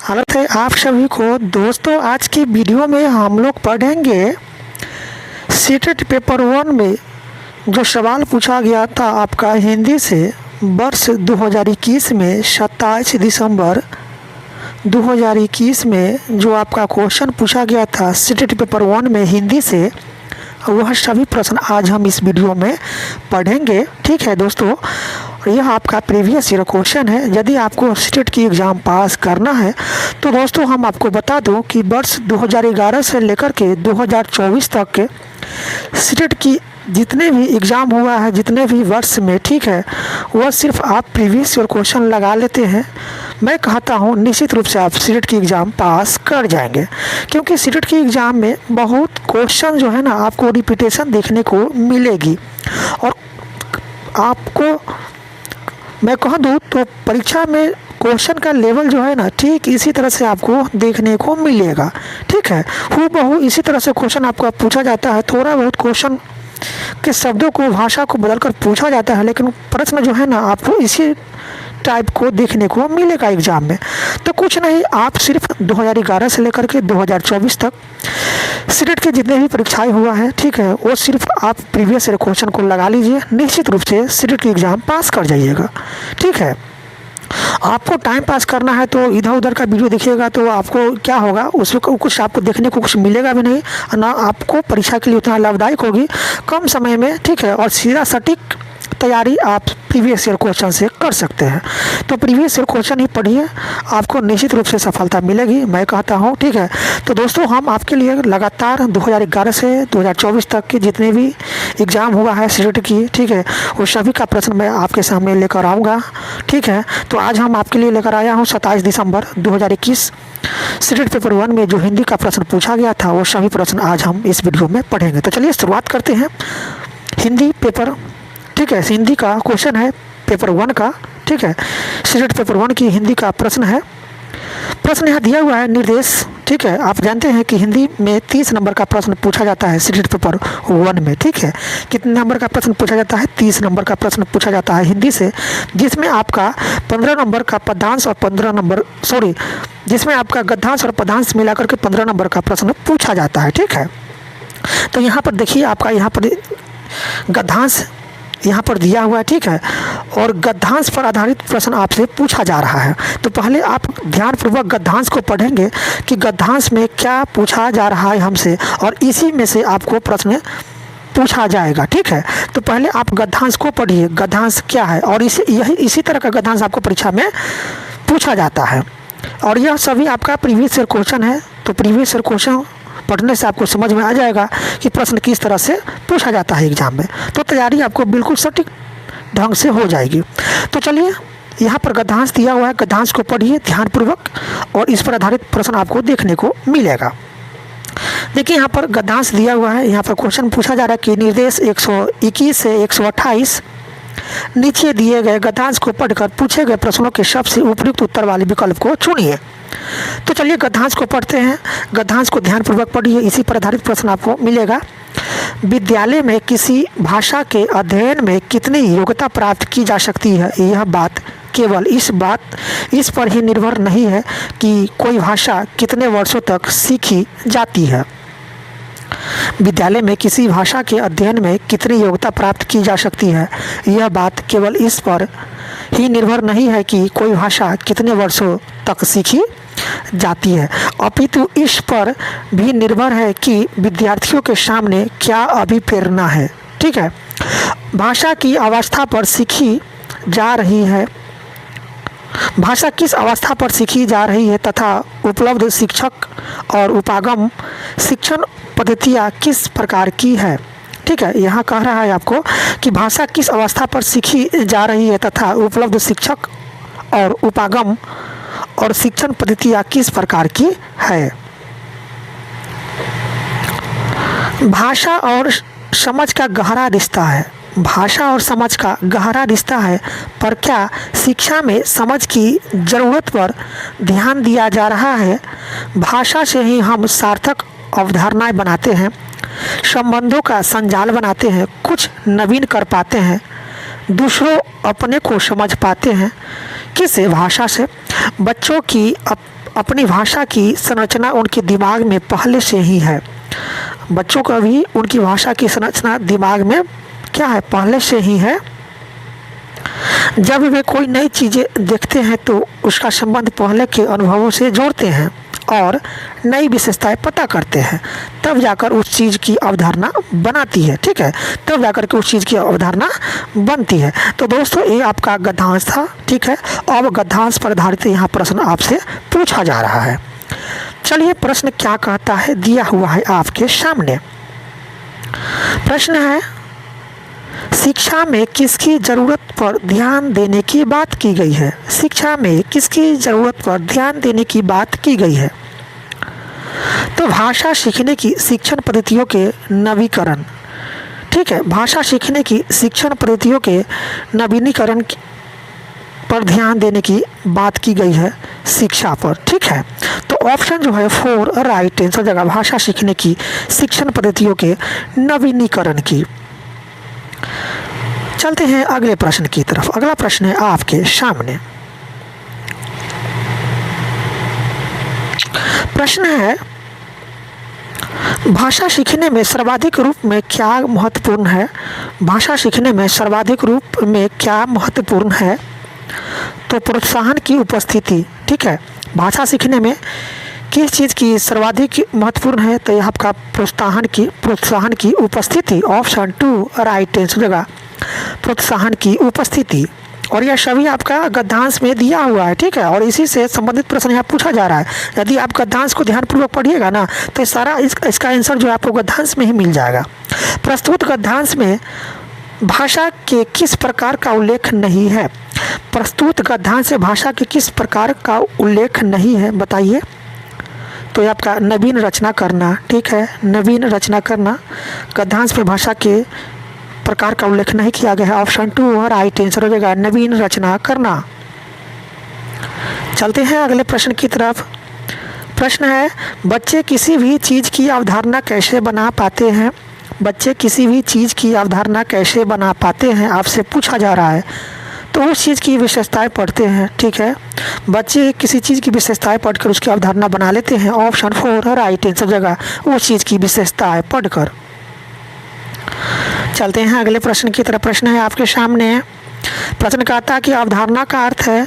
हालत है आप सभी को। दोस्तों आज की वीडियो में हम लोग पढ़ेंगे सीटेट पेपर 1 में जो सवाल पूछा गया था आपका हिंदी से वर्ष 2021 में 27 दिसंबर 2021 में जो आपका क्वेश्चन पूछा गया था सीटेट पेपर 1 में हिंदी से, वह सभी प्रश्न आज हम इस वीडियो में पढ़ेंगे। ठीक है दोस्तों, यह आपका प्रीवियस ईयर क्वेश्चन है। यदि आपको सीटेट की एग्ज़ाम पास करना है तो दोस्तों हम आपको बता दूं कि वर्ष 2011 से लेकर के 2024 तक के सीटेट की जितने भी एग्ज़ाम हुआ है, जितने भी वर्ष में, ठीक है, वह सिर्फ आप प्रीवियस ईयर क्वेश्चन लगा लेते हैं, मैं कहता हूं निश्चित रूप से आप सीटेट की एग्ज़ाम पास कर जाएंगे। क्योंकि सीटेट की एग्ज़ाम में बहुत क्वेश्चन जो है ना आपको रिपीटेशन देखने को मिलेगी, और आपको मैं कह दूँ तो परीक्षा में क्वेश्चन का लेवल जो है ना ठीक इसी तरह से आपको देखने को मिलेगा। ठीक है, हूबहू इसी तरह से क्वेश्चन आपको पूछा जाता है। थोड़ा बहुत क्वेश्चन के शब्दों को, भाषा को बदलकर पूछा जाता है, लेकिन प्रश्न जो है ना आपको इसी टाइप को देखने को मिलेगा एग्ज़ाम में। तो कुछ नहीं, आप सिर्फ 2011 से लेकर के 2024 तक सीटेट के जितने भी परीक्षाएं हुआ है, ठीक है, वो सिर्फ आप प्रीवियस ईयर क्वेश्चन को लगा लीजिए, निश्चित रूप से सीटेट की एग्ज़ाम पास कर जाइएगा। ठीक है, आपको टाइम पास करना है तो इधर उधर का वीडियो देखिएगा तो आपको क्या होगा, उसमें कुछ आपको देखने को कुछ मिलेगा भी नहीं, ना आपको परीक्षा के लिए उतना लाभदायक होगी कम समय में। ठीक है, और सीधा सटीक तैयारी आप प्रीवियस ईयर क्वेश्चन से कर सकते हैं। तो प्रीवियस ईयर क्वेश्चन ही पढ़िए, आपको निश्चित रूप से सफलता मिलेगी, मैं कहता हूं। ठीक है, तो दोस्तों हम आपके लिए लगातार 2011 से 2024 तक के जितने भी एग्ज़ाम हुआ है सीटेट की, ठीक है, वो सभी का प्रश्न मैं आपके सामने लेकर आऊँगा। ठीक है, तो आज हम आपके लिए लेकर आया हूँ 27 दिसंबर 2021 सीटेट पेपर 1 में जो हिंदी का प्रश्न पूछा गया था, वो सभी प्रश्न आज हम इस वीडियो में पढ़ेंगे। तो चलिए शुरुआत करते हैं हिंदी पेपर। ठीक है, हिंदी का क्वेश्चन है पेपर 1 का। ठीक है, सीटेट पेपर 1 की हिंदी का प्रश्न है। प्रश्न यहाँ दिया हुआ है निर्देश। ठीक है, आप जानते हैं कि हिंदी में 30 नंबर का प्रश्न पूछा जाता है सीटेट पेपर 1 में। ठीक है, कितने नंबर का प्रश्न पूछा जाता है? 30 नंबर का प्रश्न पूछा जाता है हिंदी से, जिसमें आपका 15 नंबर का पद्यांश और 15 नंबर जिसमें आपका गद्यांश और पद्यांश मिलाकर के 15 नंबर का प्रश्न पूछा जाता है। ठीक है, तो यहाँ पर देखिए आपका यहाँ पर गद्यांश यहाँ पर दिया हुआ है। ठीक है, और गद्यांश पर आधारित प्रश्न आपसे पूछा जा रहा है। तो पहले आप ध्यानपूर्वक गद्यांश को पढ़ेंगे कि गद्यांश में क्या पूछा जा रहा है हमसे, और इसी में से आपको प्रश्न पूछा जाएगा। ठीक है, तो पहले आप गद्यांश को पढ़िए, गद्यांश क्या है, और इसी तरह का गद्यांश आपको परीक्षा में पूछा जाता है। और यह सभी आपका प्रीवियस ईयर क्वेश्चन है। तो प्रीवियस ईयर क्वेश्चन पढ़ने से आपको समझ में आ जाएगा कि प्रश्न किस तरह से पूछा जाता है एग्जाम में, तो तैयारी आपको बिल्कुल सटीक ढंग से हो जाएगी। तो चलिए, यहाँ पर गद्यांश दिया हुआ है, गद्यांश को पढ़िए ध्यानपूर्वक, और इस पर आधारित प्रश्न आपको देखने को मिलेगा। देखिए यहाँ पर गद्यांश दिया हुआ है, यहाँ पर क्वेश्चन पूछा जा रहा है कि निर्देश 121 से 128 नीचे दिए गए गद्यांश को पढ़कर पूछे गए प्रश्नों के सबसे उपयुक्त उत्तर वाले विकल्प को चुनिए। तो चलिए गद्यांश को पढ़ते हैं। गद्यांश को ध्यानपूर्वक पढ़िए, इसी पर आधारित प्रश्न आपको मिलेगा। विद्यालय में किसी भाषा के अध्ययन में कितनी योग्यता प्राप्त की जा सकती है, यह बात केवल इस पर ही निर्भर नहीं है कि कोई भाषा कितने वर्षों तक सीखी जाती है। विद्यालय में किसी भाषा के अध्ययन में कितनी योग्यता प्राप्त की जा सकती है, यह बात केवल इस पर ही निर्भर नहीं है कि कोई भाषा कितने वर्षों तक सीखी जाती है, अपितु इस पर भी निर्भर है कि विद्यार्थियों के सामने क्या अभिप्रेरणा है। ठीक है, भाषा की अवस्था पर सीखी जा रही है, भाषा किस अवस्था पर सीखी जा रही है तथा उपलब्ध शिक्षक और उपागम शिक्षण पद्धतियाँ किस प्रकार की है। ठीक है, यहाँ कह रहा है आपको कि भाषा किस अवस्था पर सीखी जा रही है तथा उपलब्ध शिक्षक और उपागम और शिक्षण पद्धतियाँ किस प्रकार की है। भाषा और समझ का गहरा रिश्ता है। भाषा और समझ का गहरा रिश्ता है, पर क्या शिक्षा में समझ की ज़रूरत पर ध्यान दिया जा रहा है? भाषा से ही हम सार्थक अवधारणाएं बनाते हैं, संबंधों का संजाल बनाते हैं, कुछ नवीन कर पाते हैं, दूसरों अपने को समझ पाते हैं। किस भाषा से? बच्चों की अपनी भाषा की संरचना उनके दिमाग में पहले से ही है। बच्चों का भी उनकी भाषा की संरचना दिमाग में क्या है, पहले से ही है। जब वे कोई नई चीज़ें देखते हैं तो उसका संबंध पहले के अनुभवों से जोड़ते हैं और नई विशेषताएं पता करते हैं, तब जाकर उस चीज़ की अवधारणा बनाती है। ठीक है, तब जाकर के उस चीज़ की अवधारणा बनती है। तो दोस्तों ये आपका गद्यांश था। ठीक है, अब गद्यांश पर आधारित यहाँ प्रश्न आपसे पूछा जा रहा है। चलिए प्रश्न क्या कहता है, दिया हुआ है आपके सामने। प्रश्न है, शिक्षा में किसकी ज़रूरत पर ध्यान देने की बात की गई है। शिक्षा में किसकी ज़रूरत पर ध्यान देने की बात की गई है। तो भाषा सीखने की शिक्षण पद्धतियों के नवीकरण। ठीक है, भाषा सीखने की शिक्षण पद्धतियों के नवीनीकरण पर ध्यान देने की बात की गई है शिक्षा पर। ठीक है, तो ऑप्शन जो है 4 राइट आंसर जगह भाषा सीखने की शिक्षण पद्धतियों के नवीनीकरण की। चलते हैं अगले प्रश्न की तरफ। अगला प्रश्न है आपके सामने। प्रश्न है, भाषा सीखने में सर्वाधिक रूप में क्या महत्वपूर्ण है। भाषा सीखने में सर्वाधिक रूप में क्या महत्वपूर्ण है। तो प्रोत्साहन की उपस्थिति। ठीक है, भाषा सीखने में किस चीज़ की सर्वाधिक महत्वपूर्ण है। तो यह आपका प्रोत्साहन की उपस्थिति। ऑप्शन 2 राइट आंसर जगह प्रोत्साहन की उपस्थिति। और यह सभी आपका गद्यांश में दिया हुआ है। ठीक है, और इसी से संबंधित प्रश्न यहाँ पूछा जा रहा है। यदि आप गद्यांश को ध्यानपूर्वक पढ़िएगा ना तो सारा इसका आंसर जो है आपको गद्यांश में ही मिल जाएगा। प्रस्तुत गद्यांश में भाषा के किस प्रकार का उल्लेख नहीं है। प्रस्तुत गद्यांश से भाषा के किस प्रकार का उल्लेख नहीं है, बताइए। तो ये आपका नवीन रचना करना। ठीक है, नवीन रचना करना। गद्यांश में भाषा के प्रकार का उल्लेख नहीं किया गया है। ऑप्शन 2 राइट आंसर हो जाएगा नवीन रचना करना। चलते हैं अगले प्रश्न की तरफ। प्रश्न है, बच्चे किसी भी चीज़ की अवधारणा कैसे बना पाते हैं। बच्चे किसी भी चीज़ की अवधारणा कैसे बना पाते हैं, आपसे पूछा जा रहा है। तो उस चीज़ की विशेषताएं पढ़ते हैं। ठीक है, बच्चे किसी चीज़ की विशेषताएं पढ़कर उसकी अवधारणा बना लेते हैं। ऑप्शन 4 राइट आंसर जगह उस चीज़ की विशेषताएं पढ़कर। चलते हैं अगले प्रश्न की तरफ। प्रश्न है आपके सामने। प्रश्न कहता है कि अवधारणा का अर्थ है,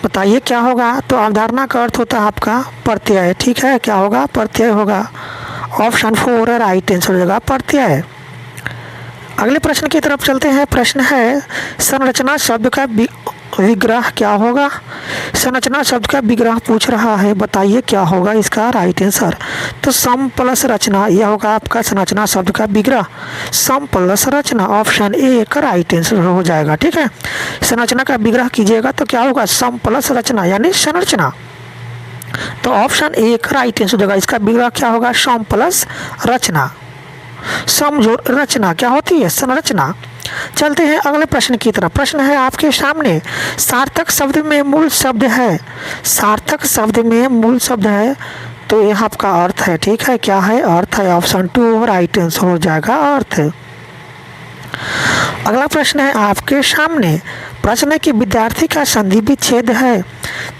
बताइए क्या होगा। तो अवधारणा का अर्थ होता है आपका प्रत्यय। ठीक है, क्या होगा, प्रत्यय होगा। ऑप्शन 4 राइट आंसर जगह प्रत्यय। अगले प्रश्न की तरफ चलते हैं। प्रश्न है, संरचना शब्द का विग्रह क्या होगा। संरचना शब्द का विग्रह पूछ रहा है, बताइए क्या होगा इसका राइट आंसर। तो सम प्लस रचना, यह होगा आपका संरचना शब्द का विग्रह। सम प्लस रचना, ऑप्शन 1 राइट आंसर हो जाएगा। ठीक है, संरचना का विग्रह कीजिएगा तो क्या होगा, सम प्लस रचना यानी संरचना। तो ऑप्शन 1 राइट आंसर होगा। इसका विग्रह क्या होगा, सम प्लस रचना। सम जो रचना क्या होती है, संरचना। चलते हैं अगले प्रश्न की तरफ। प्रश्न है आपके सामने, सार्थक शब्द में मूल शब्द है। सार्थक शब्द में मूल शब्द है तो यह आपका अर्थ है। ठीक है, क्या है, अर्थ है। ऑप्शन 2 राइट आंसर हो जाएगा अर्थ। अगला प्रश्न है आपके सामने। प्रश्न है कि विद्यार्थी का संधि विच्छेद है।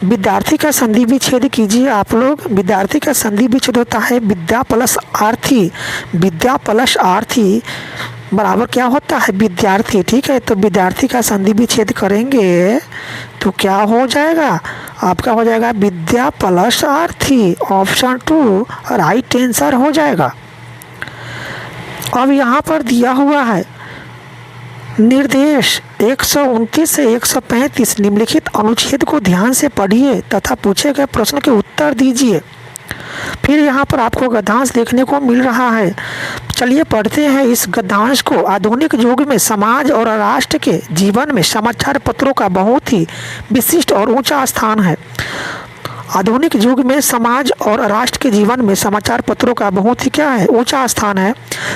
विद्यार्थी का संधि विच्छेद कीजिए आप लोग। विद्यार्थी का संधि विच्छेद होता है विद्या प्लस आर्थी। विद्या प्लस आर्थी बराबर क्या होता है, विद्यार्थी। ठीक है, तो विद्यार्थी का संधि विच्छेद करेंगे तो क्या हो जाएगा, आपका हो जाएगा विद्या प्लस आर्थी। ऑप्शन 2 राइट आंसर हो जाएगा। अब यहाँ पर दिया हुआ है निर्देश 129 से 135 निम्नलिखित अनुच्छेद को ध्यान से पढ़िए तथा पूछे गए प्रश्न के उत्तर दीजिए। फिर यहाँ पर आपको गद्यांश देखने को मिल रहा है। चलिए पढ़ते हैं इस गद्यांश को। आधुनिक युग में समाज और राष्ट्र के जीवन में समाचार पत्रों का बहुत ही विशिष्ट और ऊंचा स्थान है। आधुनिक युग में समाज और राष्ट्र के जीवन में समाचार पत्रों का बहुत ही क्या है, ऊंचा स्थान है।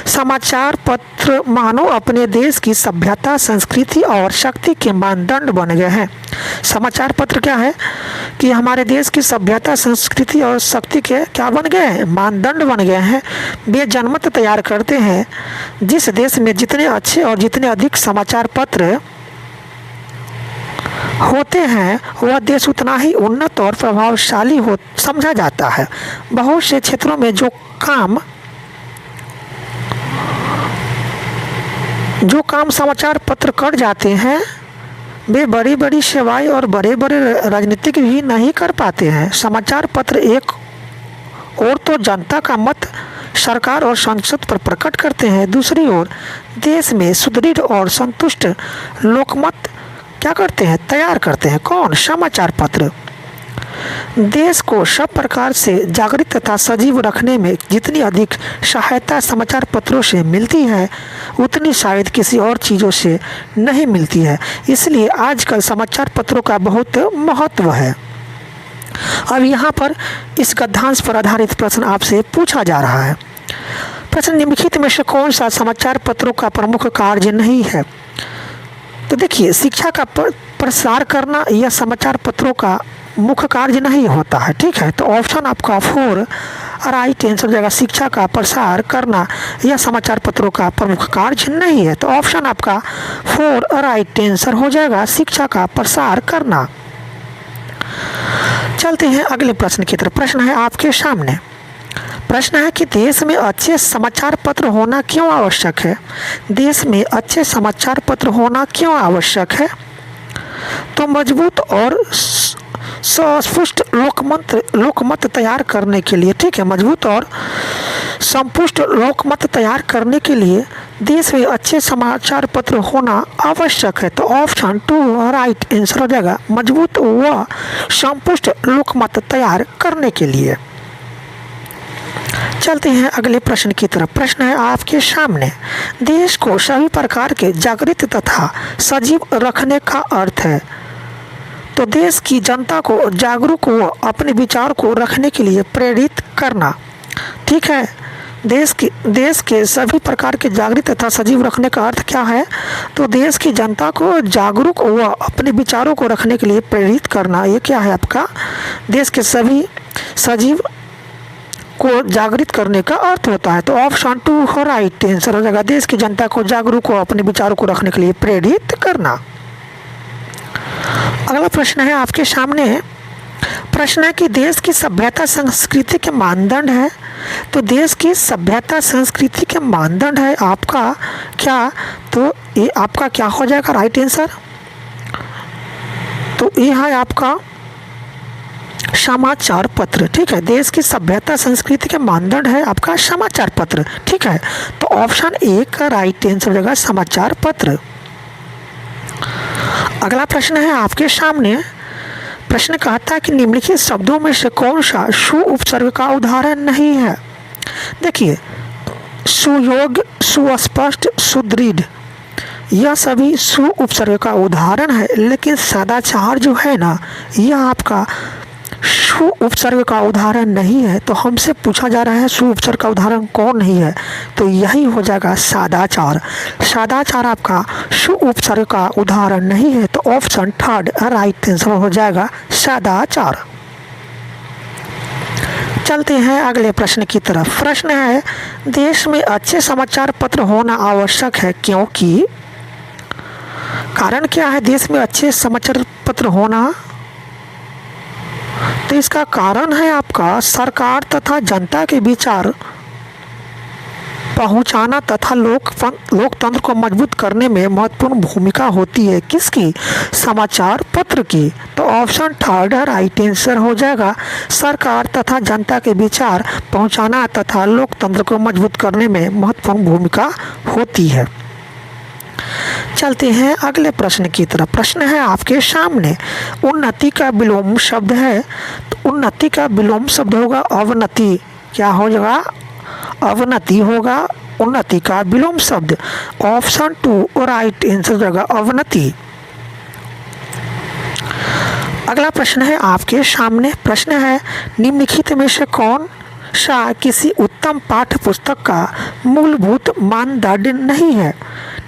समाचार पत्र मानो अपने देश की सभ्यता, संस्कृति और शक्ति के मानदंड बन गए हैं। समाचार पत्र क्या है कि हमारे देश की सभ्यता, संस्कृति और शक्ति के क्या बन गए हैं, मानदंड बन गए हैं। वे जनमत तैयार करते हैं। जिस देश में जितने अच्छे और जितने अधिक समाचार पत्र होते हैं वह देश उतना ही उन्नत और प्रभावशाली हो समझा जाता है। बहुत से क्षेत्रों में जो काम समाचार पत्र कर जाते हैं वे बड़ी बड़ी सेवाएं और बड़े बड़े राजनीतिक भी नहीं कर पाते हैं। समाचार पत्र एक और तो जनता का मत सरकार और संसद पर प्रकट करते हैं, दूसरी ओर देश में सुदृढ़ और संतुष्ट लोकमत क्या करते हैं, तैयार करते हैं। कौन? समाचार पत्र। देश को सब प्रकार से जागृत तथा सजीव रखने में जितनी अधिक सहायता समाचार पत्रों से मिलती है उतनी शायद किसी और चीज़ों से नहीं मिलती है। इसलिए आजकल समाचार पत्रों का बहुत महत्व है। अब यहाँ पर इस गद्यांश पर आधारित प्रश्न आपसे पूछा जा रहा है। प्रश्न निम्नलिखित में से कौन सा समाचार पत्रों का प्रमुख कार्य नहीं है? तो देखिए, शिक्षा का प्रसार करना यह समाचार पत्रों का मुख्य कार्य नहीं होता है। ठीक है, तो ऑप्शन आपका 4 राइट आंसर हो जाएगा। शिक्षा का प्रसार करना यह समाचार पत्रों का प्रमुख कार्य नहीं है, तो ऑप्शन आपका 4 राइट आंसर हो जाएगा, शिक्षा का प्रसार करना। चलते हैं अगले प्रश्न की तरफ। प्रश्न है आपके सामने। प्रश्न है कि देश में अच्छे समाचार पत्र होना क्यों आवश्यक है? देश में अच्छे समाचार पत्र होना क्यों आवश्यक है? तो मजबूत और सुस्पष्ट लोकमत तैयार करने के लिए, ठीक है, मजबूत और संपुष्ट लोकमत तैयार करने के लिए देश में अच्छे समाचार पत्र होना आवश्यक है, तो ऑप्शन 2 राइट आंसर हो जाएगा, मजबूत व संपुष्ट लोकमत तैयार करने के लिए। चलते हैं अगले प्रश्न की तरफ। प्रश्न है आपके सामने। देश को सभी प्रकार के जागृत तथा सजीव रखने का अर्थ है, तो देश की जनता को जागरूक व अपने विचार को रखने के लिए प्रेरित करना। ठीक है, देश के सभी प्रकार के जागृत तथा सजीव रखने का अर्थ क्या है? तो देश की जनता को जागरूक व अपने विचारों को रखने के लिए प्रेरित करना, ये क्या है आपका? देश के सभी सजीव को जागृत करने का अर्थ होता है, तो ऑप्शन 2 राइट आंसर हो जाएगा, देश की जनता को जागरूक व अपने विचारों को रखने के लिए प्रेरित करना। अगला प्रश्न है आपके सामने। प्रश्न है कि देश की सभ्यता संस्कृति के मानदंड है, तो देश की सभ्यता संस्कृति के मानदंड है आपका क्या? तो ये आपका क्या हो जाएगा राइट आंसर? तो ये है आपका समाचार पत्र। ठीक है, देश की सभ्यता संस्कृति के मानदंड है आपका समाचार पत्र। ठीक है, तो ऑप्शन 1 का राइट आंसर हो जाएगा समाचार पत्र। अगला प्रश्न है आपके सामने। प्रश्न कहता है कि निम्नलिखित शब्दों में से कौन सा सु उपसर्ग का उदाहरण नहीं है? देखिए, सुयोग्य, सुस्पष्ट, सुदृढ़, यह सभी सु उपसर्ग का उदाहरण है, लेकिन सदाचार जो है ना, यह आपका सु उपसर्ग का उदाहरण नहीं है। तो हमसे पूछा जा रहा है सु उपसर्ग का उदाहरण कौन नहीं है, तो यही हो जाएगा सदाचार। सदाचार आपका सु उपसर्ग का उदाहरण नहीं है, तो ऑप्शन 3 राइट आंसर हो जाएगा, सदाचार। चलते हैं अगले प्रश्न की तरफ। प्रश्न है देश में अच्छे समाचार पत्र होना आवश्यक है क्योंकि? कारण क्या है देश में अच्छे समाचार पत्र होना? तो इसका कारण है आपका सरकार तथा जनता के विचार पहुंचाना तथा लोकतंत्र को मजबूत करने में महत्वपूर्ण भूमिका होती है। किसकी? समाचार पत्र की। तो ऑप्शन 3 राइट आंसर हो जाएगा, सरकार तथा जनता के विचार पहुंचाना तथा लोकतंत्र को मजबूत करने में महत्वपूर्ण भूमिका होती है। चलते हैं अगले प्रश्न की तरफ। प्रश्न है आपके सामने। उन्नति का विलोम शब्द है, तो उन्नति का विलोम शब्द होगा अवनति। क्या हो जाएगा? अवनति होगा उन्नति का विलोम शब्द। ऑप्शन 2 राइट आंसर हो जाएगा, अवनति। अगला प्रश्न है आपके सामने। प्रश्न है निम्नलिखित में से कौन सा किसी उत्तम पाठ्य पुस्तक का मूलभूत मानदंड नहीं है?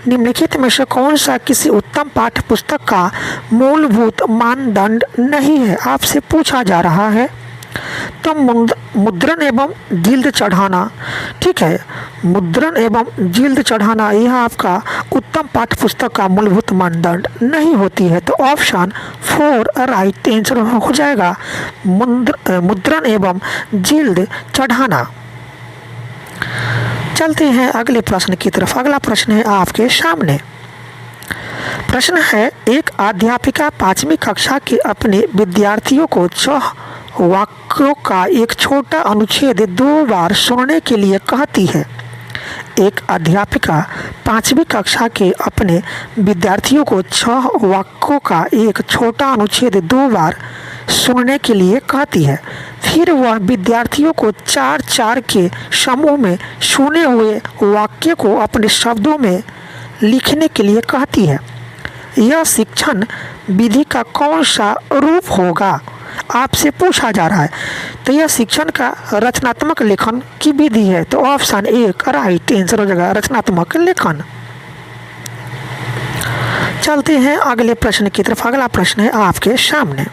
निम्नलिखित में से कौन सा किसी उत्तम पाठ्य पुस्तक का मूलभूत मानदंड नहीं है, आपसे पूछा जा रहा है। तो मुद्रण एवं जिल्द चढ़ाना, ठीक है, मुद्रण एवं जिल्द चढ़ाना यह आपका उत्तम पाठ्य पुस्तक का मूलभूत मानदंड नहीं होती है। तो ऑप्शन 4 राइट आंसर हो जाएगा मुद्रण एवं जिल्द चढ़ाना। चलते हैं अगले प्रश्न की तरफ। अगला प्रश्न है आपके सामने। प्रश्न है, एक अध्यापिका 5वीं कक्षा के अपने विद्यार्थियों को 6 वाक्यों का एक छोटा अनुच्छेद 2 बार सुनने के लिए कहती है। एक अध्यापिका 5वीं कक्षा के अपने विद्यार्थियों को 6 वाक्यों का एक छोटा अनुच्छेद 2 बार सुनने के लिए कहती है। फिर वह विद्यार्थियों को 4-4 के समूह में सुने हुए वाक्य को अपने शब्दों में लिखने के लिए कहती है। यह शिक्षण विधि का कौन सा रूप होगा, आपसे पूछा जा रहा है। तो यह शिक्षण का रचनात्मक लेखन की विधि है। तो ऑप्शन 1 राइट आंसर हो जाएगा रचनात्मक लेखन। चलते हैं अगले प्रश्न की तरफ। अगला प्रश्न है आपके सामने।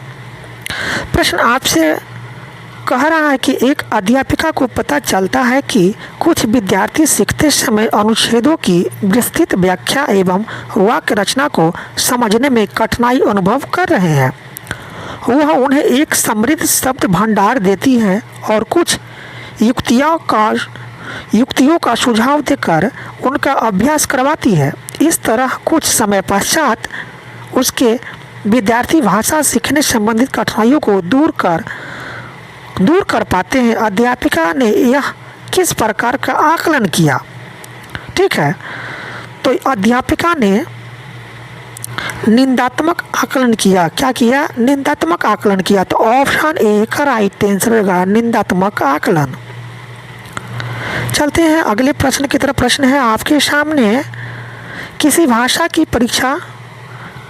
प्रश्न आपसे कह रहा है कि एक अध्यापिका को पता चलता है कि कुछ विद्यार्थी सीखते समय अनुच्छेदों की विस्तृत व्याख्या एवं वाक्य रचना को समझने में कठिनाई अनुभव कर रहे हैं। वह उन्हें एक समृद्ध शब्द भंडार देती है और कुछ युक्तियों का सुझाव देकर उनका अभ्यास करवाती है। इस तरह कुछ समय पश्चात उसके विद्यार्थी भाषा सीखने संबंधित कठिनाइयों को दूर कर पाते हैं। अध्यापिका ने यह किस प्रकार का आकलन किया? ठीक है, तो अध्यापिका ने निंदात्मक आकलन किया। क्या किया? निंदात्मक आकलन किया। तो ऑप्शन 1 राइट आंसर होगा निंदात्मक आकलन। चलते हैं अगले प्रश्न की तरफ। प्रश्न है आपके सामने, किसी भाषा की परीक्षा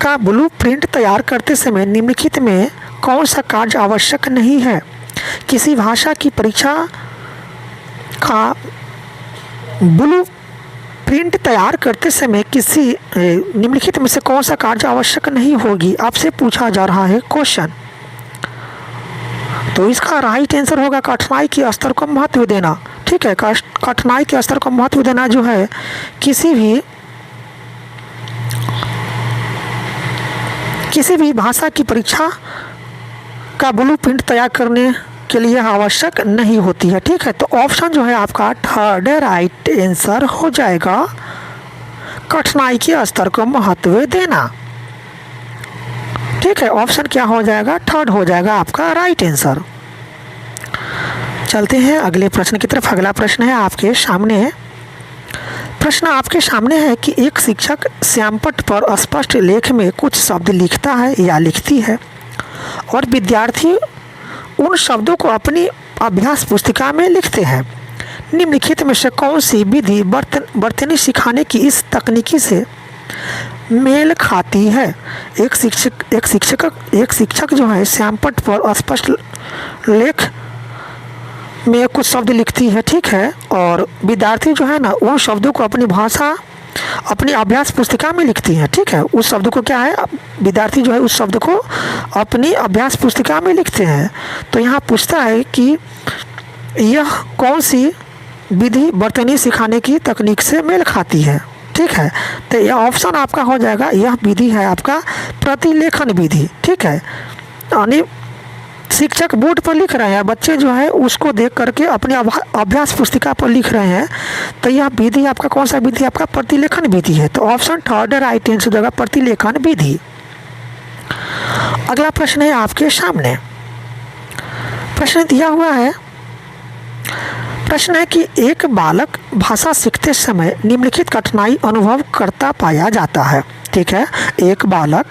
का ब्लूप्रिंट तैयार करते समय निम्नलिखित में कौन सा कार्य आवश्यक नहीं है? किसी भाषा की परीक्षा का ब्लूप्रिंट तैयार करते समय किसी निम्नलिखित में से कौन सा कार्य आवश्यक नहीं होगी, आपसे पूछा जा रहा है क्वेश्चन। तो इसका राइट आंसर होगा कठिनाई के स्तर को महत्व देना। ठीक है, कठिनाई के स्तर को महत्व देना जो है किसी भी भाषा की परीक्षा का ब्लूप्रिंट तैयार करने के लिए आवश्यक नहीं होती है। ठीक है, तो ऑप्शन जो है आपका 3rd राइट आंसर हो जाएगा कठिनाई के स्तर को महत्व देना। ठीक है, ऑप्शन क्या हो जाएगा? 3rd हो जाएगा आपका राइट आंसर। चलते हैं अगले प्रश्न की तरफ। अगला प्रश्न है आपके सामने। प्रश्न आपके सामने है कि एक शिक्षक श्यामपट्ट पर स्पष्ट लेख में कुछ शब्द लिखता है या लिखती है और विद्यार्थी उन शब्दों को अपनी अभ्यास पुस्तिका में लिखते हैं। निम्नलिखित में से कौन सी विधि वर्तनी सिखाने की इस तकनीकी से मेल खाती है? एक शिक्षक जो है श्यामपट्ट पर स्पष्ट लेख में कुछ शब्द लिखती है। ठीक है, और विद्यार्थी जो है ना उन शब्दों को अपनी अभ्यास पुस्तिका में लिखती हैं। ठीक है, उस शब्द को क्या है, विद्यार्थी जो है उस शब्द को अपनी अभ्यास पुस्तिका में लिखते हैं। तो यहाँ पूछता है कि यह कौन सी विधि वर्तनी सिखाने की तकनीक से मेल खाती है? ठीक है, तो यह ऑप्शन आपका हो जाएगा, यह विधि है आपका प्रतिलेखन विधि। ठीक है, यानी शिक्षक बोर्ड पर लिख रहे हैं, बच्चे जो है उसको देख करके अपने अभ्यास पुस्तिका पर लिख रहे हैं। तो यह विधि आपका कौन सा विधि? आपका प्रतिलेखन विधि है। तो ऑप्शन 3rd राइट आंसर होगा प्रतिलेखन विधि। अगला प्रश्न है आपके सामने। प्रश्न दिया हुआ है, प्रश्न है कि एक बालक भाषा सीखते समय निम्नलिखित कठिनाई अनुभव करता पाया जाता है। ठीक है, एक बालक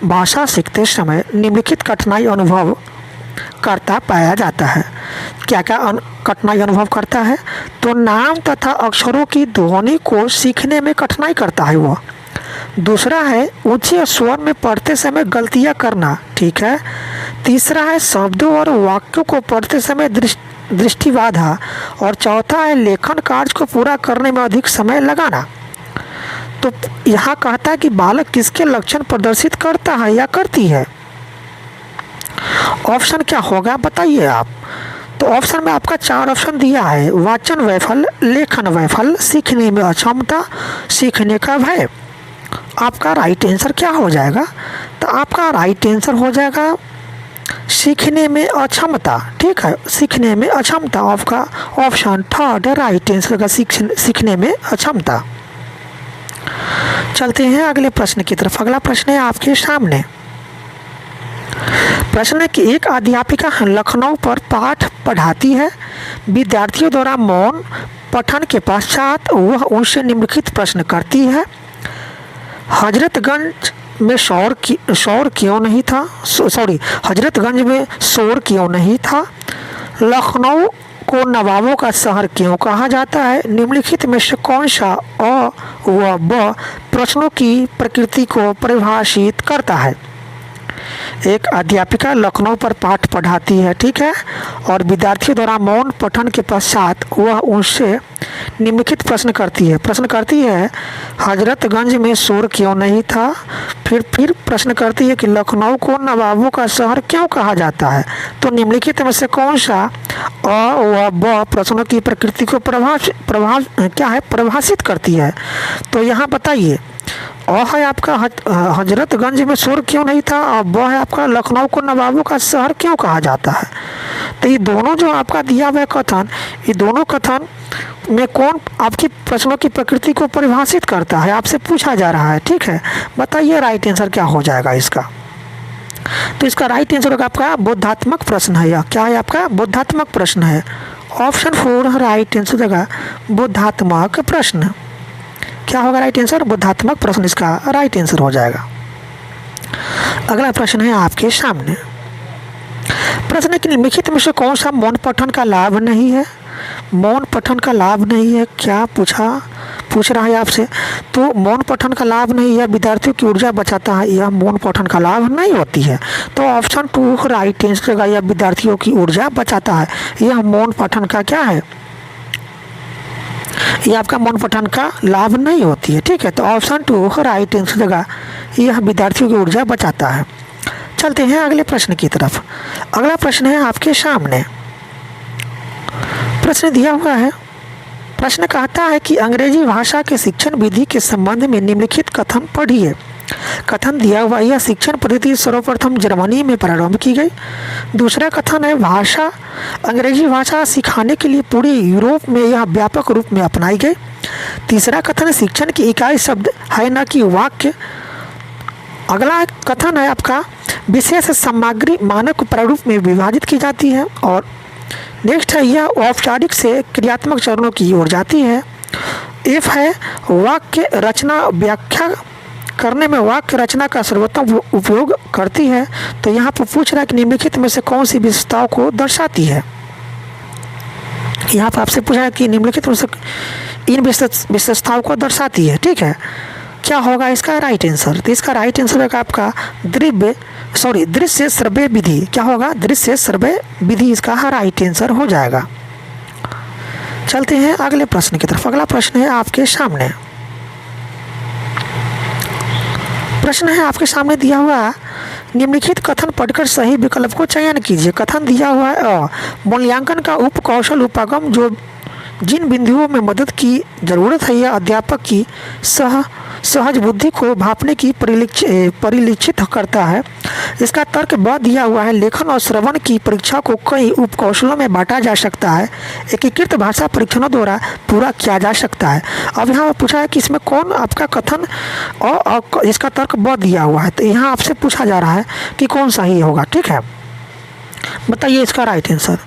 भाषा सीखते समय निम्नलिखित कठिनाई अनुभव करता पाया जाता है। क्या क्या कठिनाई अनुभव करता है? तो नाम तथा अक्षरों की ध्वनि को सीखने में कठिनाई करता है वह। दूसरा है ऊंचे स्वर में पढ़ते समय गलतियां करना। ठीक है, तीसरा है शब्दों और वाक्यों को पढ़ते समय दृष्टि बाधा, और चौथा है लेखन कार्य को पूरा करने में अधिक समय लगाना। तो यहाँ कहता है कि बालक किसके लक्षण प्रदर्शित करता है या करती है? ऑप्शन क्या होगा बताइए आप। तो ऑप्शन में आपका 4 ऑप्शन दिया है, वाचन वैफल, लेखन वैफल, सीखने में अक्षमता, सीखने का भय। आपका राइट आंसर क्या हो जाएगा? तो आपका राइट आंसर हो जाएगा सीखने में अक्षमता। ठीक है, सीखने में अक्षमता आपका ऑप्शन थर्ड राइट आंसर का, सीखने में अक्षमता। चलते हैं अगले प्रश्न की तरफ। अगला प्रश्न है आपके सामने। प्रश्न है कि एक अध्यापिका लखनऊ पर पाठ पढ़ाती है। विद्यार्थियों द्वारा मौन पठन के पश्चात वह उनसे निम्नलिखित प्रश्न करती है। हजरतगंज में शोर क्यों नहीं था? हजरतगंज में शोर क्यों नहीं था? लखनऊ को नवाबों का शहर क्यों कहा जाता है? निम्नलिखित में से कौन सा अ व ब प्रश्नों की प्रकृति को परिभाषित करता है? एक अध्यापिका लखनऊ पर पाठ पढ़ाती है, ठीक है, और विद्यार्थियों द्वारा मौन पठन के पश्चात वह उनसे निम्नलिखित प्रश्न करती है हजरतगंज में शोर क्यों नहीं था। फिर प्रश्न करती है कि लखनऊ को नवाबों का शहर क्यों कहा जाता है। तो निम्नलिखित में से कौन सा अ व ब प्रश्नों की प्रकृति को परिभाषित करती है? तो यहाँ बताइए, अ है आपका हजरतगंज में शोर क्यों नहीं था, और ब है आपका लखनऊ को नवाबों का शहर क्यों कहा जाता है। तो ये दोनों जो आपका दिया हुआ कथन, ये दोनों कथन में कौन आपकी प्रश्नों की प्रकृति को परिभाषित करता है, आपसे पूछा जा रहा है। ठीक है, बताइए राइट आंसर क्या हो जाएगा इसका। तो इसका राइट आंसर होगा आपका बोधात्मक प्रश्न है। यह क्या है? आपका बोधात्मक प्रश्न है। ऑप्शन 4 राइट आंसर होगा बोधात्मक प्रश्न। क्या होगा राइट आंसर? बोधात्मक प्रश्न इसका राइट आंसर हो जाएगा। अगला प्रश्न है आपके सामने। प्रश्न है कि निम्नलिखित में से कौन सा मौन पठन का लाभ नहीं है? मौन पठन का लाभ नहीं है, क्या पूछ रहा है आपसे। तो मौन पठन का लाभ नहीं है, विद्यार्थियों की ऊर्जा बचाता है, यह मौन पठन का लाभ नहीं होती है। तो ऑप्शन 2 राइट आंसर होगा, यह विद्यार्थियों की ऊर्जा बचाता है, यह मौन पठन का क्या है, यह आपका मौन पठन का लाभ नहीं होती है। ठीक है, तो ऑप्शन 2 राइट आंसर होगा, यह विद्यार्थियों की ऊर्जा बचाता है। चलते हैं अगले प्रश्न की तरफ। अगला प्रश्न है आपके सामने। प्रश्न दिया हुआ है, प्रश्न कहता है कि अंग्रेजी भाषा के शिक्षण विधि के संबंध में निम्नलिखित कथन पढ़िए। कथन दिया हुआ, यह शिक्षण पद्धति सर्वप्रथम जर्मनी में प्रारंभ की गई। दूसरा कथन है अंग्रेजी भाषा सिखाने के लिए पूरे यूरोप में यह व्यापक रूप में अपनाई गई। तीसरा कथन, शिक्षण की इकाई शब्द है न कि वाक्य। अगला कथन है आपका, विशेष सामग्री मानक प्रारूप में विभाजित की जाती है। और नेक्स्ट है, यह औपचारिक से क्रियात्मक चरणों की ओर जाती है। एफ है, वाक्य रचना व्याख्या करने में वाक्य रचना का सर्वोत्तम उपयोग करती है। तो यहाँ पर पूछ रहा है कि निम्नलिखित में से कौन सी विशेषताओं को दर्शाती है। यहाँ पर आपसे पूछा है कि निम्नलिखित में से इन विशेषताओं को दर्शाती है। ठीक है, क्या होगा इसका राइट आंसर? तो इसका राइट आंसर होगा आपका दृश्य श्रव्य विधि। क्या होगा? दृश्य श्रव्य विधि इसका राइट आंसर हो जाएगा। चलते हैं अगले प्रश्न की तरफ। अगला प्रश्न है आपके सामने। प्रश्न है आपके सामने दिया हुआ, निम्नलिखित कथन पढ़कर सही विकल्प को चयन कीजिए। कथन दिया हुआ है, मूल्यांकन का उप कौशल उपागम जो जिन बिंदुओं में मदद की जरूरत है, यह अध्यापक की सहज बुद्धि को भांपने की परिलक्षित करता है। इसका तर्क ब दिया हुआ है, लेखन और श्रवण की परीक्षा को कई उपकौशलों में बांटा जा सकता है, एकीकृत भाषा परीक्षणों द्वारा पूरा किया जा सकता है। अब यहाँ पूछा है कि इसमें कौन आपका कथन और इसका तर्क ब दिया हुआ है, तो यहाँ आपसे पूछा जा रहा है कि कौन सही होगा। ठीक है, बताइए इसका राइट आंसर।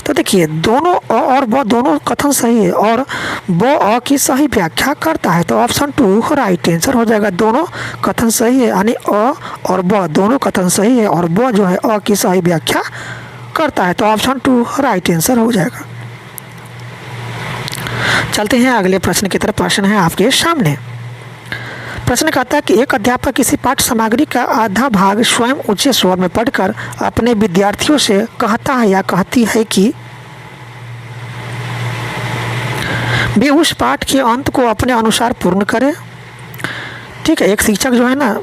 तो देखिए, दोनों अ और ब दोनों कथन सही है और ब अ की सही व्याख्या करता है। तो ऑप्शन 2 राइट आंसर हो जाएगा। दोनों कथन सही है, यानी अ और ब दोनों कथन सही है और ब जो है अ की सही व्याख्या करता है। तो ऑप्शन 2 राइट आंसर हो जाएगा। चलते हैं अगले प्रश्न की तरफ। प्रश्न है आपके सामने। प्रश्न कहता है कि एक अध्यापक किसी पाठ्य सामग्री का आधा भाग स्वयं ऊंचे स्वर में पढ़कर अपने विद्यार्थियों से कहता है या कहती है कि वे उस पाठ के अंत को अपने अनुसार पूर्ण करें। ठीक है, एक शिक्षक जो है ना,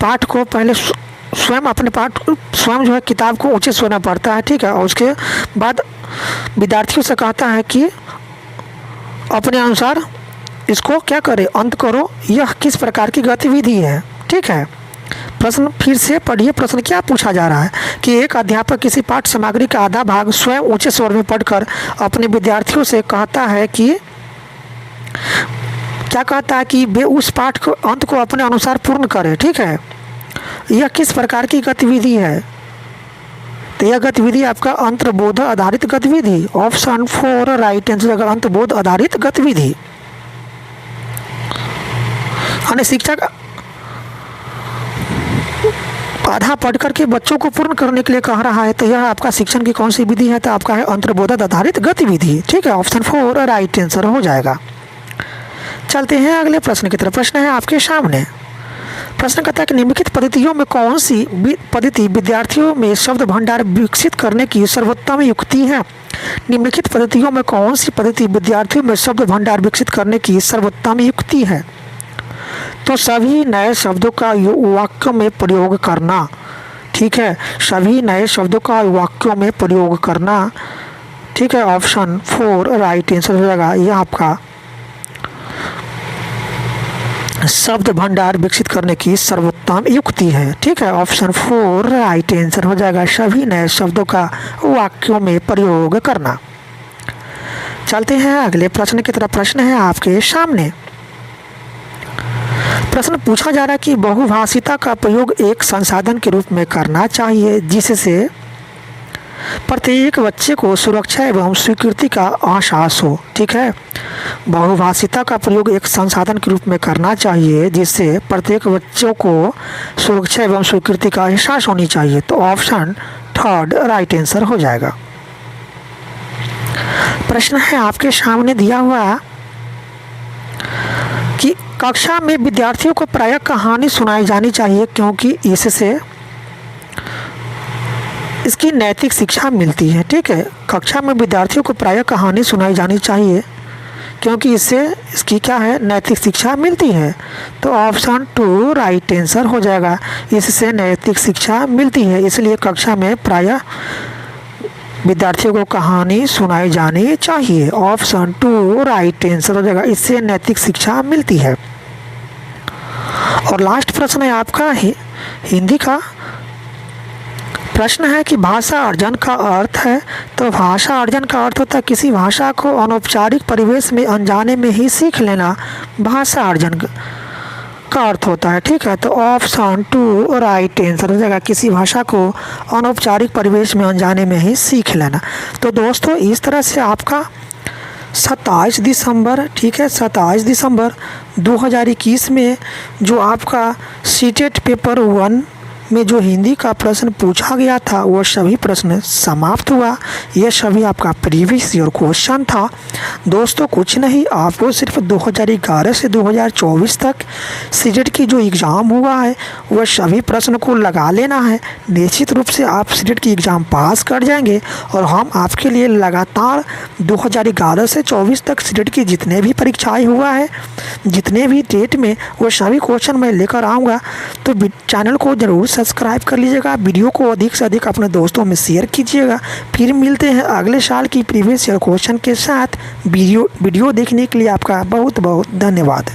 पाठ को पहले स्वयं अपने पाठ स्वयं जो है किताब को उचित स्वयं पढ़ता है, ठीक है, और उसके बाद विद्यार्थियों से कहता है कि अपने अनुसार इसको क्या करे, अंत करो, यह किस प्रकार की गतिविधि है, ठीक है। प्रश्न फिर से पढ़िए, प्रश्न क्या पूछा जा रहा है कि एक अध्यापक किसी पाठ्य सामग्री का आधा भाग स्वयं ऊंचे स्वर में पढ़कर अपने विद्यार्थियों से कहता है कि क्या कहता है कि वे उस पाठ को अंत को अपने अनुसार पूर्ण करें, ठीक है। यह किस प्रकार की गतिविधि है, तो यह गतिविधि आपका अंतर्बोध आधारित गतिविधि, ऑप्शन 4 राइट आंसर, अंतर्बोध आधारित गतिविधि। यानी शिक्षक आधा पढ़ करके बच्चों को पूर्ण करने के लिए कह रहा है, तो यह आपका शिक्षण की कौन सी विधि है, तो आपका है अंतर्बोध आधारित गतिविधि, ठीक है, ऑप्शन 4 राइट आंसर हो जाएगा। चलते हैं अगले प्रश्न की तरफ। प्रश्न है आपके सामने, प्रश्न कहता है कि निम्नलिखित पद्धतियों में कौन सी पद्धति विद्यार्थियों में शब्द भंडार विकसित करने की सर्वोत्तम युक्ति है। निम्नलिखित पद्धतियों में कौन सी पद्धति विद्यार्थियों में शब्द भंडार विकसित करने की सर्वोत्तम युक्ति है, तो सभी नए शब्दों का वाक्यों में प्रयोग करना, ठीक है, सभी नए शब्दों का वाक्यों में प्रयोग करना, ठीक है, ऑप्शन 4 राइट आंसर हो जाएगा। यह आपका शब्द भंडार विकसित करने की सर्वोत्तम युक्ति है, ठीक है, ऑप्शन 4 राइट आंसर हो जाएगा, सभी नए शब्दों का वाक्यों में प्रयोग करना। चलते हैं अगले प्रश्न की तरफ। प्रश्न है आपके सामने, प्रश्न पूछा जा रहा है कि बहुभाषिता का प्रयोग एक संसाधन के रूप में करना चाहिए जिससे प्रत्येक बच्चे को सुरक्षा एवं स्वीकृति का एहसास हो, ठीक है। बहुभाषिता का प्रयोग एक संसाधन के रूप में करना चाहिए जिससे प्रत्येक बच्चों को सुरक्षा एवं स्वीकृति का एहसास होनी चाहिए, तो ऑप्शन 3 राइट आंसर हो जाएगा। प्रश्न है आपके सामने दिया हुआ कि कक्षा में विद्यार्थियों को प्रायः कहानी सुनाई जानी चाहिए क्योंकि इससे इसकी नैतिक शिक्षा मिलती है, ठीक है। कक्षा में विद्यार्थियों को प्रायः कहानी सुनाई जानी चाहिए क्योंकि इससे इसकी क्या है, नैतिक शिक्षा मिलती है, तो ऑप्शन 2 राइट आंसर हो जाएगा। इससे नैतिक शिक्षा मिलती है, इसलिए कक्षा में प्रायः विद्यार्थियों को कहानी सुनाई जानी चाहिए, ऑप्शन 2 राइट आंसर हो जाएगा, इससे नैतिक शिक्षा मिलती है। और लास्ट प्रश्न है आपका हिंदी का। प्रश्न है कि भाषा अर्जन का अर्थ है, तो भाषा अर्जन का अर्थ होता है किसी भाषा को अनौपचारिक परिवेश में अनजाने में ही सीख लेना, भाषा अर्जन का अर्थ होता है, ठीक है, तो ऑप्शन 2 राइट आंसर हो जाएगा, किसी भाषा को अनौपचारिक परिवेश में अनजाने में ही सीख लेना। तो दोस्तों इस तरह से आपका 27 दिसंबर, ठीक है, 27 दिसंबर 2021 में जो आपका सीटेट पेपर 1 में जो हिंदी का प्रश्न पूछा गया था वह सभी प्रश्न समाप्त हुआ। यह सभी आपका प्रीवियस ईयर क्वेश्चन था दोस्तों, कुछ नहीं, आपको सिर्फ 2011 से 2024 तक सीटेट की जो एग्ज़ाम हुआ है वह सभी प्रश्न को लगा लेना है। निश्चित रूप से आप सीटेट की एग्ज़ाम पास कर जाएंगे और हम आपके लिए लगातार 2011 से 24 तक सीटेट की जितने भी परीक्षाएँ हुआ है, जितने भी डेट में, वो सभी क्वेश्चन मैं लेकर आऊँगा। तो चैनल को ज़रूर सब्सक्राइब कर लीजिएगा, वीडियो को अधिक से अधिक अपने दोस्तों में शेयर कीजिएगा। फिर मिलते हैं अगले साल की प्रीवियस ईयर क्वेश्चन के साथ। वीडियो देखने के लिए आपका बहुत बहुत धन्यवाद।